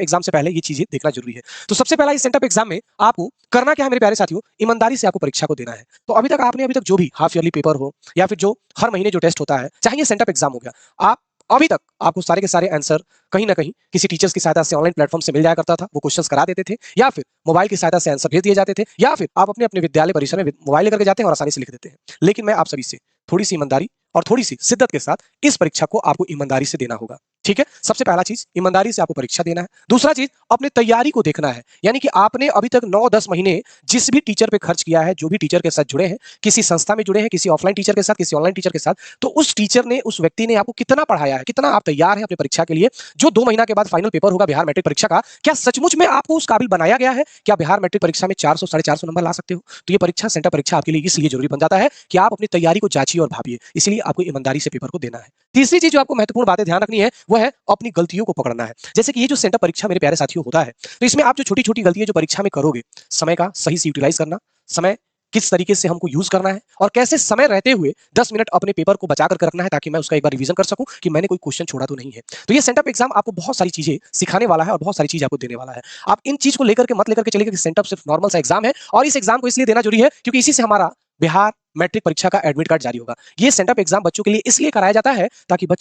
Sent up exam से पहले ये चीजें देखना जरूरी है। तो सबसे पहला इस सेंटअप एग्जाम में आपको करना क्या है मेरे प्यारे साथियों, ईमानदारी से आपको परीक्षा को देना है। तो अभी तक जो भी हाफ ईयरली पेपर हो या फिर जो हर महीने जो टेस्ट होता है, चाहे ये सेंटअप एग्जाम हो गया, आप अभी तक आपको सारे के सारे आंसर कहीं ना कहीं किसी टीचर्स की सहायता से ऑनलाइन प्लेटफॉर्म से मिल जाया करता था, वो क्वेश्चंस करा देते थे, या फिर मोबाइल की सहायता से आंसर भेज दिए जाते थे, या फिर आप अपने अपने विद्यालय परिसर में मोबाइल लेकर के जाते हैं और आसानी से लिख देते हैं। लेकिन मैं आप सभी से थोड़ी सी ईमानदारी और थोड़ी सी शिद्दत के साथ इस परीक्षा को आपको ईमानदारी से देना होगा। ठीक है, सबसे पहला चीज ईमानदारी से आपको परीक्षा देना है। दूसरा चीज अपने तैयारी को देखना है, यानी कि आपने अभी तक 9-10 महीने जिस भी टीचर पे खर्च किया है, जो भी टीचर के साथ जुड़े हैं, किसी संस्था में जुड़े हैं, किसी ऑफलाइन टीचर के साथ, किसी ऑनलाइन टीचर के साथ, तो उस टीचर ने, उस व्यक्ति ने आपको कितना पढ़ाया है, कितना आप तैयार हैं अपनी परीक्षा के लिए। जो 2 महीना के बाद फाइनल पेपर होगा बिहार मैट्रिक परीक्षा का, क्या सचमुच में आपको उस काबिल बनाया गया है? क्या बिहार मैट्रिक परीक्षा में 400 450 नंबर ला सकते हो? तो ये परीक्षा, सेंटअप परीक्षा आपके लिए इसलिए जरूरी बन जाता है कि आप अपनी तैयारी को जांचिए और भापिए, इसलिए आपको ईमानदारी से पेपर को देना है। तीसरी चीज जो आपको महत्वपूर्ण बातें ध्यान रखनी है, वो है अपनी गलतियों को पकड़ना है। जैसे कि ये जो सेंटअप परीक्षा मेरे प्यारे साथियों होता है, तो इसमें आप जो छोटी छोटी गलतियां जो परीक्षा में करोगे, समय का सही से यूटिलाइज करना, समय किस तरीके से हमको यूज करना है, और कैसे समय रहते हुए 10 मिनट अपने पेपर को बचा कर रखना है, ताकि मैं उसका एक बार रिवीजन कर सकूं कि मैंने कोई क्वेश्चन छोड़ा तो नहीं है। तो ये सेंटअप एग्जाम आपको बहुत सारी चीजें सिखाने वाला है और बहुत सारी चीजें आपको देने वाला है। आप इन चीज को लेकर के मत लेकर के चलिए कि सेंटअप सिर्फ नॉर्मल सा एग्जाम है, और इस एग्जाम को इसलिए देना जरूरी है क्योंकि इसी से हमारा बिहार मैट्रिक परीक्षा का एडमिट कार्ड जारी होगा। ये सेंटअप एग्जाम बच्चों के लिए इसलिए कराया जाता है ताकि बच्चे